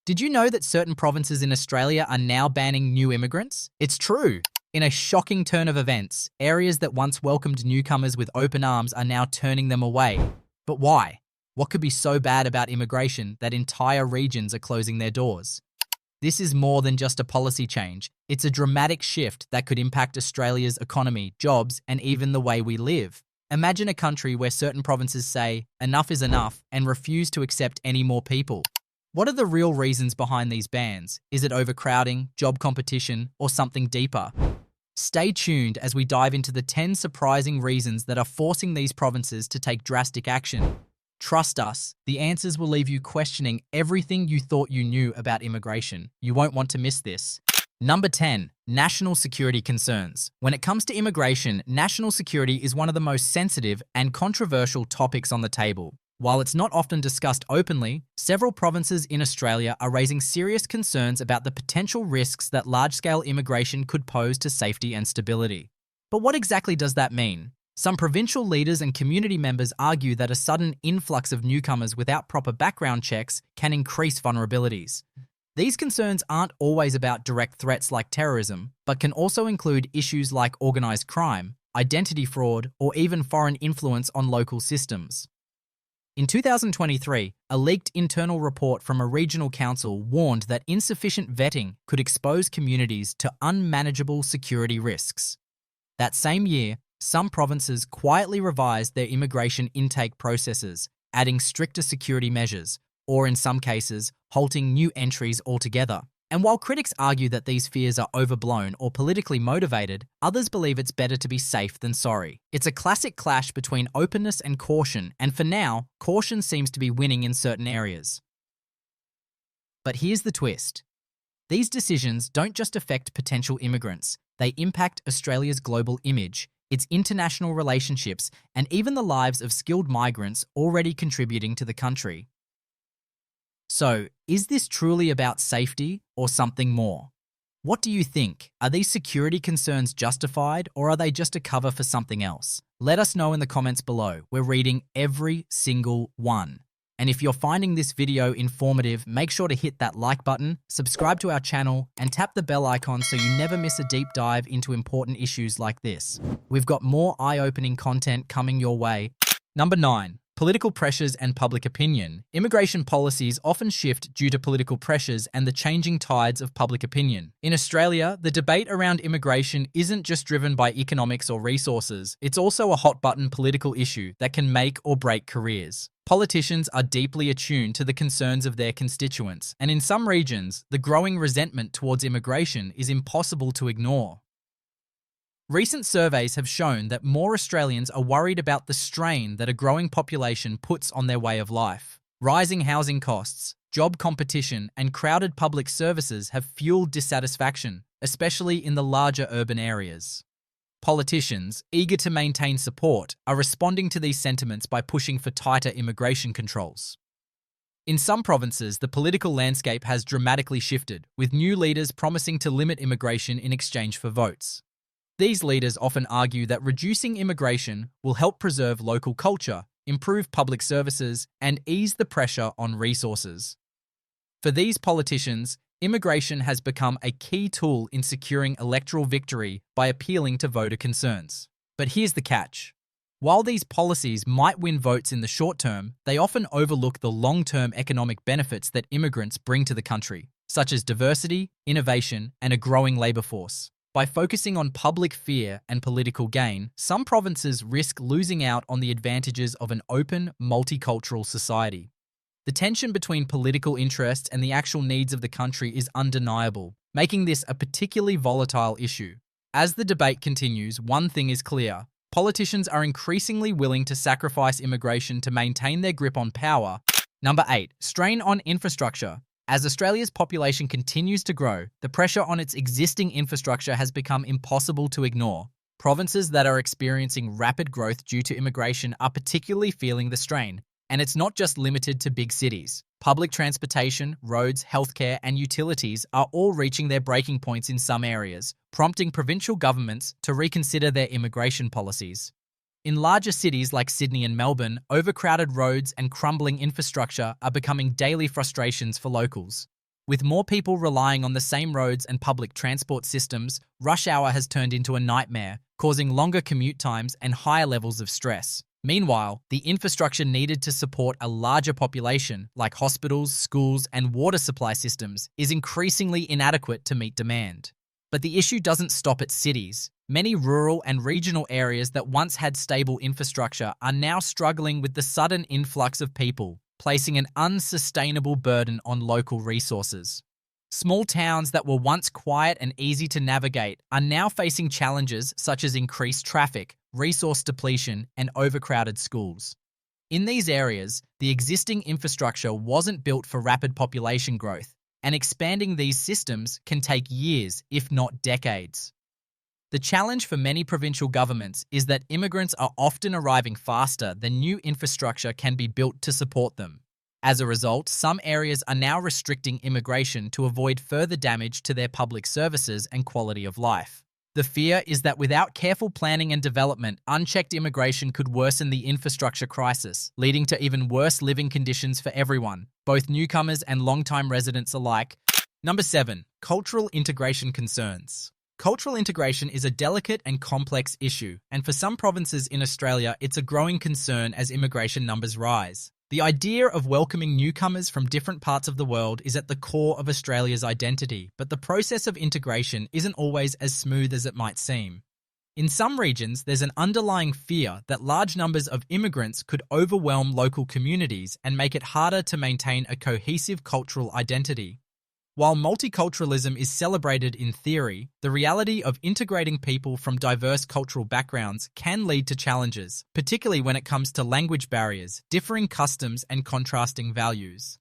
Did you know that certain provinces in Australia are now banning new immigrants? It's true. In a shocking turn of events, areas that once welcomed newcomers with open arms are now turning them away. But why? What could be so bad about immigration that entire regions are closing their doors? This is more than just a policy change. It's a dramatic shift that could impact Australia's economy, jobs, and even the way we live. Imagine a country where certain provinces say, enough is enough, and refuse to accept any more people. What are the real reasons behind these bans? Is it overcrowding, job competition, or something deeper? Stay tuned as we dive into the 10 surprising reasons that are forcing these provinces to take drastic action. Trust us, the answers will leave you questioning everything you thought you knew about immigration. You won't want to miss this. Number 10. National security concerns. When it comes to immigration, national security is one of the most sensitive and controversial topics on the table. While it's not often discussed openly, several provinces in Australia are raising serious concerns about the potential risks that large-scale immigration could pose to safety and stability. But what exactly does that mean? Some provincial leaders and community members argue that a sudden influx of newcomers without proper background checks can increase vulnerabilities. These concerns aren't always about direct threats like terrorism, but can also include issues like organised crime, identity fraud, or even foreign influence on local systems. In 2023, a leaked internal report from a regional council warned that insufficient vetting could expose communities to unmanageable security risks. That same year, some provinces quietly revised their immigration intake processes, adding stricter security measures, or in some cases, halting new entries altogether. And while critics argue that these fears are overblown or politically motivated, others believe it's better to be safe than sorry. It's a classic clash between openness and caution, and for now, caution seems to be winning in certain areas. But here's the twist. These decisions don't just affect potential immigrants, they impact Australia's global image, its international relationships, and even the lives of skilled migrants already contributing to the country. So, is this truly about safety or something more? What do you think? Are these security concerns justified, or are they just a cover for something else? Let us know in the comments below. We're reading every single one. And if you're finding this video informative, make sure to hit that like button, subscribe to our channel, and tap the bell icon so you never miss a deep dive into important issues like this. We've got more eye-opening content coming your way. Number 9. Political pressures and public opinion. Immigration policies often shift due to political pressures and the changing tides of public opinion. In Australia, the debate around immigration isn't just driven by economics or resources, it's also a hot-button political issue that can make or break careers. Politicians are deeply attuned to the concerns of their constituents, and in some regions, the growing resentment towards immigration is impossible to ignore. Recent surveys have shown that more Australians are worried about the strain that a growing population puts on their way of life. Rising housing costs, job competition, and crowded public services have fueled dissatisfaction, especially in the larger urban areas. Politicians, eager to maintain support, are responding to these sentiments by pushing for tighter immigration controls. In some provinces, the political landscape has dramatically shifted, with new leaders promising to limit immigration in exchange for votes. These leaders often argue that reducing immigration will help preserve local culture, improve public services, and ease the pressure on resources. For these politicians, immigration has become a key tool in securing electoral victory by appealing to voter concerns. But here's the catch. While these policies might win votes in the short term, they often overlook the long-term economic benefits that immigrants bring to the country, such as diversity, innovation, and a growing labour force. By focusing on public fear and political gain, some provinces risk losing out on the advantages of an open, multicultural society. The tension between political interests and the actual needs of the country is undeniable, making this a particularly volatile issue. As the debate continues, one thing is clear. Politicians are increasingly willing to sacrifice immigration to maintain their grip on power. Number 8. Strain on infrastructure. As Australia's population continues to grow, the pressure on its existing infrastructure has become impossible to ignore. Provinces that are experiencing rapid growth due to immigration are particularly feeling the strain, and it's not just limited to big cities. Public transportation, roads, healthcare, and utilities are all reaching their breaking points in some areas, prompting provincial governments to reconsider their immigration policies. In larger cities like Sydney and Melbourne, overcrowded roads and crumbling infrastructure are becoming daily frustrations for locals. With more people relying on the same roads and public transport systems, rush hour has turned into a nightmare, causing longer commute times and higher levels of stress. Meanwhile, the infrastructure needed to support a larger population, like hospitals, schools, and water supply systems, is increasingly inadequate to meet demand. But the issue doesn't stop at cities. Many rural and regional areas that once had stable infrastructure are now struggling with the sudden influx of people, placing an unsustainable burden on local resources. Small towns that were once quiet and easy to navigate are now facing challenges such as increased traffic, resource depletion, and overcrowded schools. In these areas, the existing infrastructure wasn't built for rapid population growth, and expanding these systems can take years, if not decades. The challenge for many provincial governments is that immigrants are often arriving faster than new infrastructure can be built to support them. As a result, some areas are now restricting immigration to avoid further damage to their public services and quality of life. The fear is that without careful planning and development, unchecked immigration could worsen the infrastructure crisis, leading to even worse living conditions for everyone, both newcomers and long-time residents alike. Number 7. Cultural integration concerns. Cultural integration is a delicate and complex issue, and for some provinces in Australia, it's a growing concern as immigration numbers rise. The idea of welcoming newcomers from different parts of the world is at the core of Australia's identity, but the process of integration isn't always as smooth as it might seem. In some regions, there's an underlying fear that large numbers of immigrants could overwhelm local communities and make it harder to maintain a cohesive cultural identity. While multiculturalism is celebrated in theory, the reality of integrating people from diverse cultural backgrounds can lead to challenges, particularly when it comes to language barriers, differing customs, and contrasting values.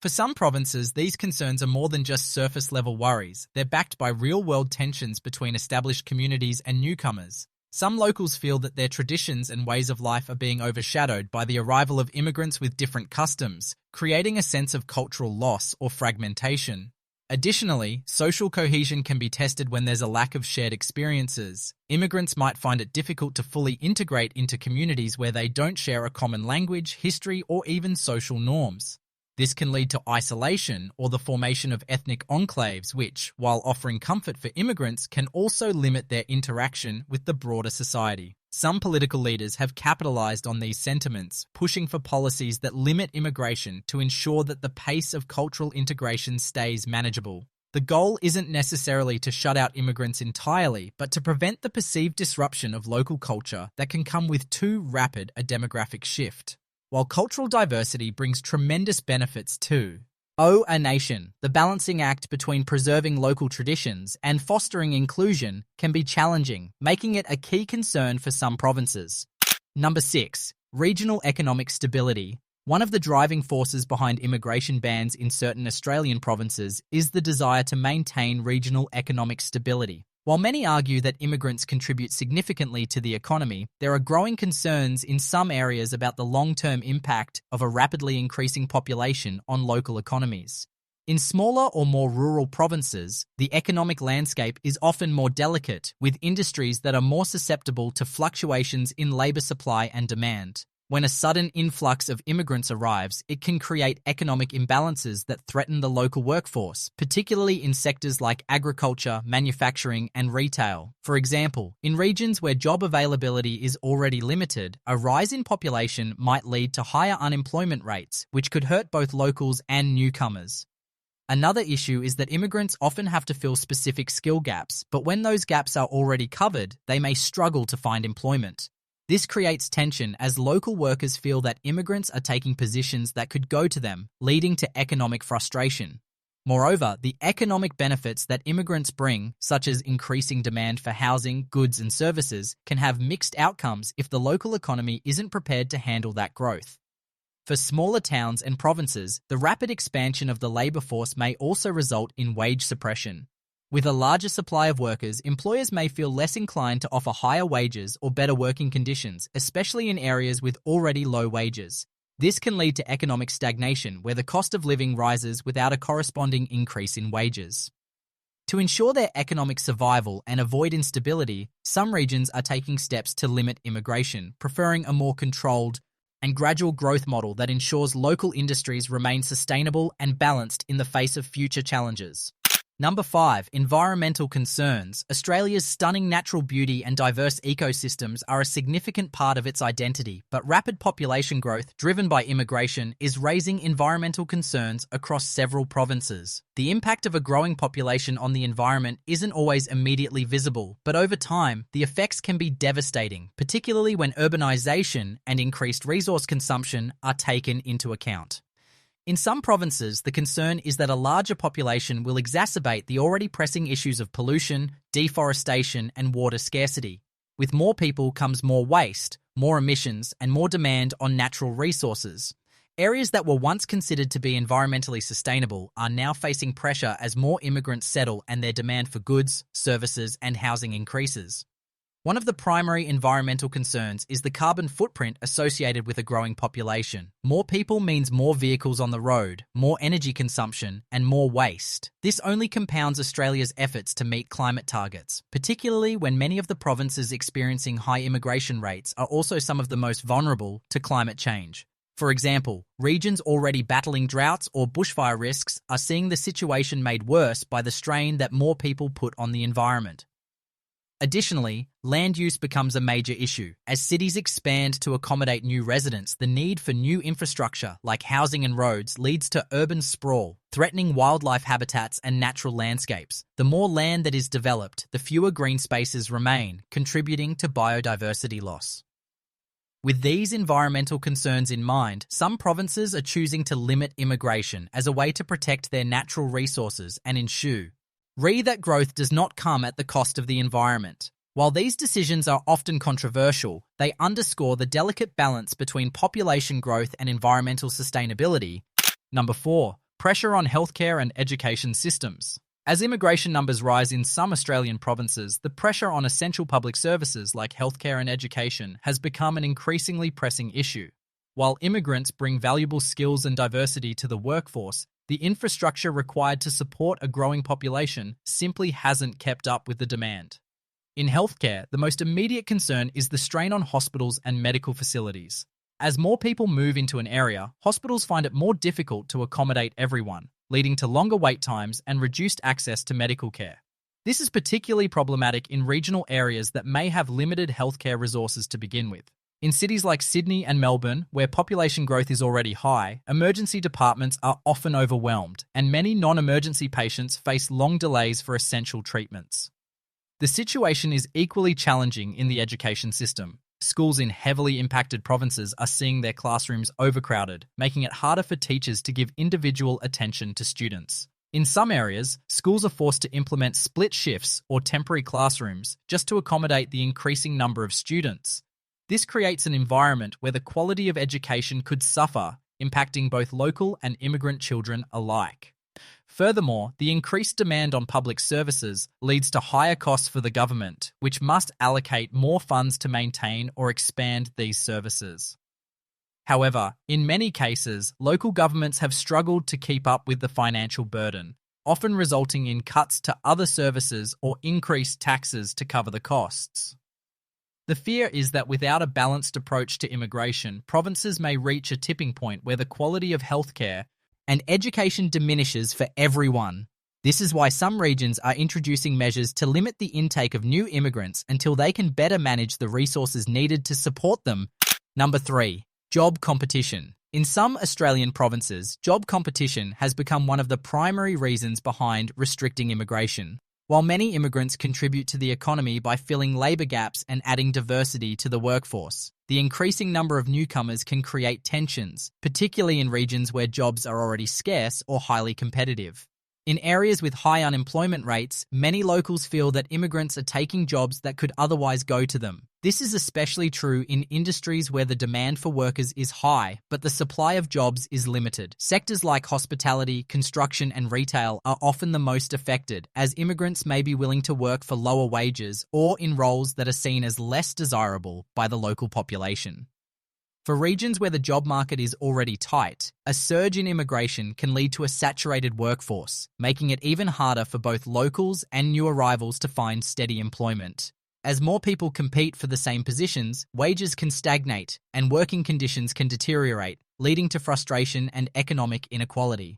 For some provinces, these concerns are more than just surface-level worries. They're backed by real-world tensions between established communities and newcomers. Some locals feel that their traditions and ways of life are being overshadowed by the arrival of immigrants with different customs, creating a sense of cultural loss or fragmentation. Additionally, social cohesion can be tested when there's a lack of shared experiences. Immigrants might find it difficult to fully integrate into communities where they don't share a common language, history, or even social norms. This can lead to isolation or the formation of ethnic enclaves which, while offering comfort for immigrants, can also limit their interaction with the broader society. Some political leaders have capitalized on these sentiments, pushing for policies that limit immigration to ensure that the pace of cultural integration stays manageable. The goal isn't necessarily to shut out immigrants entirely, but to prevent the perceived disruption of local culture that can come with too rapid a demographic shift. While cultural diversity brings tremendous benefits too. A nation, the balancing act between preserving local traditions and fostering inclusion can be challenging, making it a key concern for some provinces. Number 6. Regional economic stability. One of the driving forces behind immigration bans in certain Australian provinces is the desire to maintain regional economic stability. While many argue that immigrants contribute significantly to the economy, there are growing concerns in some areas about the long-term impact of a rapidly increasing population on local economies. In smaller or more rural provinces, the economic landscape is often more delicate, with industries that are more susceptible to fluctuations in labour supply and demand. When a sudden influx of immigrants arrives, it can create economic imbalances that threaten the local workforce, particularly in sectors like agriculture, manufacturing, and retail. For example, in regions where job availability is already limited, a rise in population might lead to higher unemployment rates, which could hurt both locals and newcomers. Another issue is that immigrants often have to fill specific skill gaps, but when those gaps are already covered, they may struggle to find employment. This creates tension as local workers feel that immigrants are taking positions that could go to them, leading to economic frustration. Moreover, the economic benefits that immigrants bring, such as increasing demand for housing, goods, and services, can have mixed outcomes if the local economy isn't prepared to handle that growth. For smaller towns and provinces, the rapid expansion of the labour force may also result in wage suppression. With a larger supply of workers, employers may feel less inclined to offer higher wages or better working conditions, especially in areas with already low wages. This can lead to economic stagnation, where the cost of living rises without a corresponding increase in wages. To ensure their economic survival and avoid instability, some regions are taking steps to limit immigration, preferring a more controlled and gradual growth model that ensures local industries remain sustainable and balanced in the face of future challenges. Number 5, environmental concerns. Australia's stunning natural beauty and diverse ecosystems are a significant part of its identity, but rapid population growth, driven by immigration, is raising environmental concerns across several provinces. The impact of a growing population on the environment isn't always immediately visible, but over time, the effects can be devastating, particularly when urbanisation and increased resource consumption are taken into account. In some provinces, the concern is that a larger population will exacerbate the already pressing issues of pollution, deforestation, and water scarcity. With more people comes more waste, more emissions, and more demand on natural resources. Areas that were once considered to be environmentally sustainable are now facing pressure as more immigrants settle and their demand for goods, services, and housing increases. One of the primary environmental concerns is the carbon footprint associated with a growing population. More people means more vehicles on the road, more energy consumption, and more waste. This only compounds Australia's efforts to meet climate targets, particularly when many of the provinces experiencing high immigration rates are also some of the most vulnerable to climate change. For example, regions already battling droughts or bushfire risks are seeing the situation made worse by the strain that more people put on the environment. Additionally, land use becomes a major issue. As cities expand to accommodate new residents, the need for new infrastructure, like housing and roads, leads to urban sprawl, threatening wildlife habitats and natural landscapes. The more land that is developed, the fewer green spaces remain, contributing to biodiversity loss. With these environmental concerns in mind, some provinces are choosing to limit immigration as a way to protect their natural resources and ensure that growth does not come at the cost of the environment. While these decisions are often controversial, they underscore the delicate balance between population growth and environmental sustainability. Number 4, pressure on healthcare and education systems. As immigration numbers rise in some Australian provinces, the pressure on essential public services like healthcare and education has become an increasingly pressing issue. While immigrants bring valuable skills and diversity to the workforce, the infrastructure required to support a growing population simply hasn't kept up with the demand. In healthcare, the most immediate concern is the strain on hospitals and medical facilities. As more people move into an area, hospitals find it more difficult to accommodate everyone, leading to longer wait times and reduced access to medical care. This is particularly problematic in regional areas that may have limited healthcare resources to begin with. In cities like Sydney and Melbourne, where population growth is already high, emergency departments are often overwhelmed, and many non-emergency patients face long delays for essential treatments. The situation is equally challenging in the education system. Schools in heavily impacted provinces are seeing their classrooms overcrowded, making it harder for teachers to give individual attention to students. In some areas, schools are forced to implement split shifts or temporary classrooms just to accommodate the increasing number of students. This creates an environment where the quality of education could suffer, impacting both local and immigrant children alike. Furthermore, the increased demand on public services leads to higher costs for the government, which must allocate more funds to maintain or expand these services. However, in many cases, local governments have struggled to keep up with the financial burden, often resulting in cuts to other services or increased taxes to cover the costs. The fear is that without a balanced approach to immigration, provinces may reach a tipping point where the quality of healthcare and education diminishes for everyone. This is why some regions are introducing measures to limit the intake of new immigrants until they can better manage the resources needed to support them. Number 3, job competition. In some Australian provinces, job competition has become one of the primary reasons behind restricting immigration. While many immigrants contribute to the economy by filling labour gaps and adding diversity to the workforce, the increasing number of newcomers can create tensions, particularly in regions where jobs are already scarce or highly competitive. In areas with high unemployment rates, many locals feel that immigrants are taking jobs that could otherwise go to them. This is especially true in industries where the demand for workers is high, but the supply of jobs is limited. Sectors like hospitality, construction, and retail are often the most affected, as immigrants may be willing to work for lower wages or in roles that are seen as less desirable by the local population. For regions where the job market is already tight, a surge in immigration can lead to a saturated workforce, making it even harder for both locals and new arrivals to find steady employment. As more people compete for the same positions, wages can stagnate and working conditions can deteriorate, leading to frustration and economic inequality.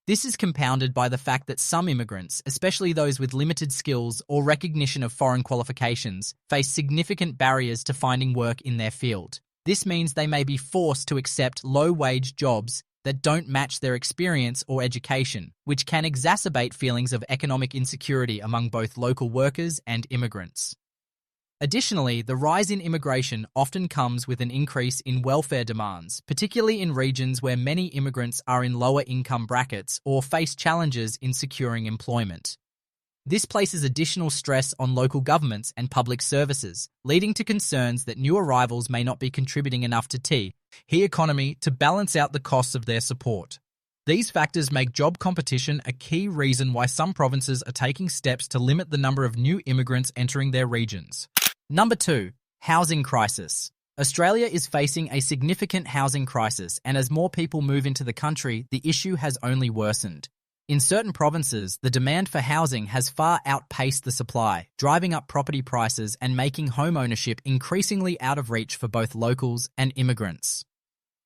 This is compounded by the fact that some immigrants, especially those with limited skills or recognition of foreign qualifications, face significant barriers to finding work in their field. This means they may be forced to accept low-wage jobs that don't match their experience or education, which can exacerbate feelings of economic insecurity among both local workers and immigrants. Additionally, the rise in immigration often comes with an increase in welfare demands, particularly in regions where many immigrants are in lower income brackets or face challenges in securing employment. This places additional stress on local governments and public services, leading to concerns that new arrivals may not be contributing enough to the economy to balance out the costs of their support. These factors make job competition a key reason why some provinces are taking steps to limit the number of new immigrants entering their regions. Number 2. Housing crisis. Australia is facing a significant housing crisis, and as more people move into the country, the issue has only worsened. In certain provinces, the demand for housing has far outpaced the supply, driving up property prices and making home ownership increasingly out of reach for both locals and immigrants.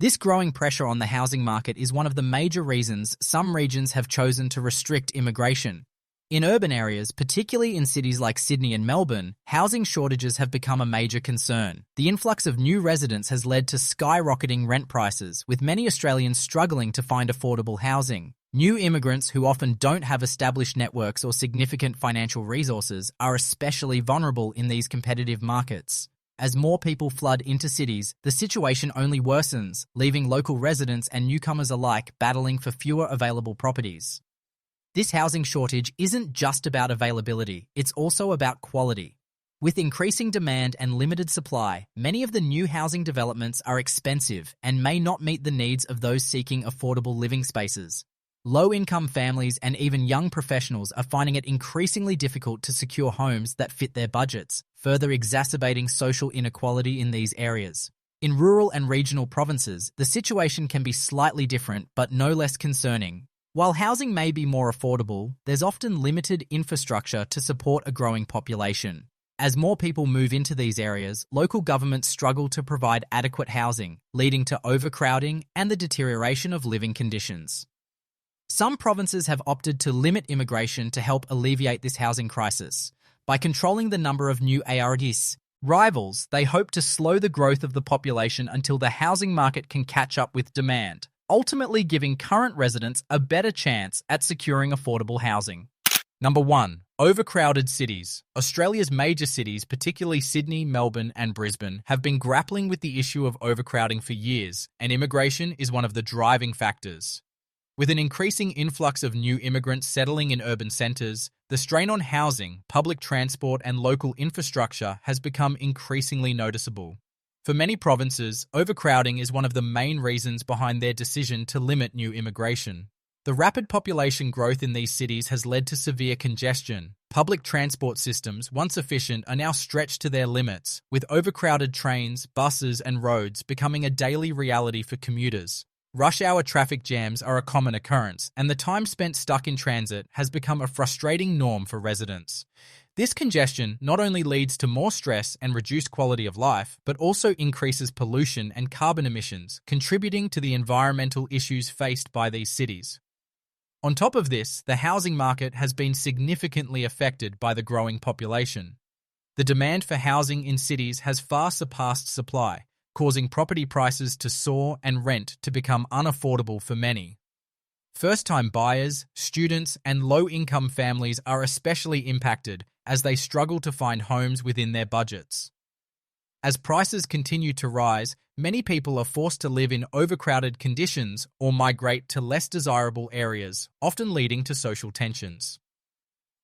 This growing pressure on the housing market is one of the major reasons some regions have chosen to restrict immigration. In urban areas, particularly in cities like Sydney and Melbourne, housing shortages have become a major concern. The influx of new residents has led to skyrocketing rent prices, with many Australians struggling to find affordable housing. New immigrants who often don't have established networks or significant financial resources are especially vulnerable in these competitive markets. As more people flood into cities, the situation only worsens, leaving local residents and newcomers alike battling for fewer available properties. This housing shortage isn't just about availability, it's also about quality. With increasing demand and limited supply, many of the new housing developments are expensive and may not meet the needs of those seeking affordable living spaces. Low-income families and even young professionals are finding it increasingly difficult to secure homes that fit their budgets, further exacerbating social inequality in these areas. In rural and regional provinces, the situation can be slightly different but no less concerning. While housing may be more affordable, there's often limited infrastructure to support a growing population. As more people move into these areas, local governments struggle to provide adequate housing, leading to overcrowding and the deterioration of living conditions. Some provinces have opted to limit immigration to help alleviate this housing crisis. By controlling the number of new arrivals, they hope to slow the growth of the population until the housing market can catch up with demand, ultimately giving current residents a better chance at securing affordable housing. Number 1. Overcrowded cities. Australia's major cities, particularly Sydney, Melbourne and Brisbane, have been grappling with the issue of overcrowding for years, and immigration is one of the driving factors. With an increasing influx of new immigrants settling in urban centres, the strain on housing, public transport and local infrastructure has become increasingly noticeable. For many provinces, overcrowding is one of the main reasons behind their decision to limit new immigration. The rapid population growth in these cities has led to severe congestion. Public transport systems, once efficient, are now stretched to their limits, with overcrowded trains, buses and roads becoming a daily reality for commuters. Rush hour traffic jams are a common occurrence, and the time spent stuck in transit has become a frustrating norm for residents. This congestion not only leads to more stress and reduced quality of life, but also increases pollution and carbon emissions, contributing to the environmental issues faced by these cities. On top of this, the housing market has been significantly affected by the growing population. The demand for housing in cities has far surpassed supply, causing property prices to soar and rent to become unaffordable for many. First-time buyers, students, and low-income families are especially impacted as they struggle to find homes within their budgets. As prices continue to rise, many people are forced to live in overcrowded conditions or migrate to less desirable areas, often leading to social tensions.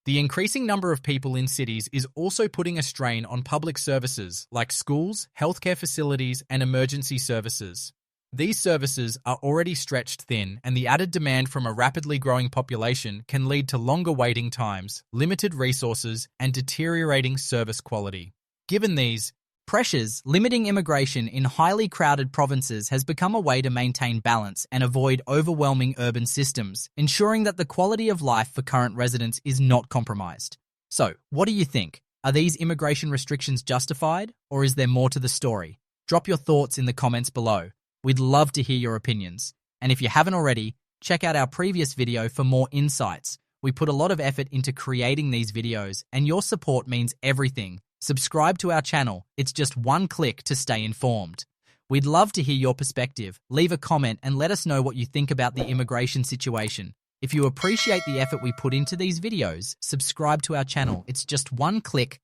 The increasing number of people in cities is also putting a strain on public services like schools, healthcare facilities, and emergency services. These services are already stretched thin, and the added demand from a rapidly growing population can lead to longer waiting times, limited resources, and deteriorating service quality. Given these pressures, limiting immigration in highly crowded provinces has become a way to maintain balance and avoid overwhelming urban systems, ensuring that the quality of life for current residents is not compromised. So, what do you think? Are these immigration restrictions justified, or is there more to the story? Drop your thoughts in the comments below. We'd love to hear your opinions. And if you haven't already, check out our previous video for more insights. We put a lot of effort into creating these videos, and your support means everything. Subscribe to our channel. It's just one click to stay informed. We'd love to hear your perspective. Leave a comment and let us know what you think about the immigration situation. If you appreciate the effort we put into these videos, subscribe to our channel. It's just one click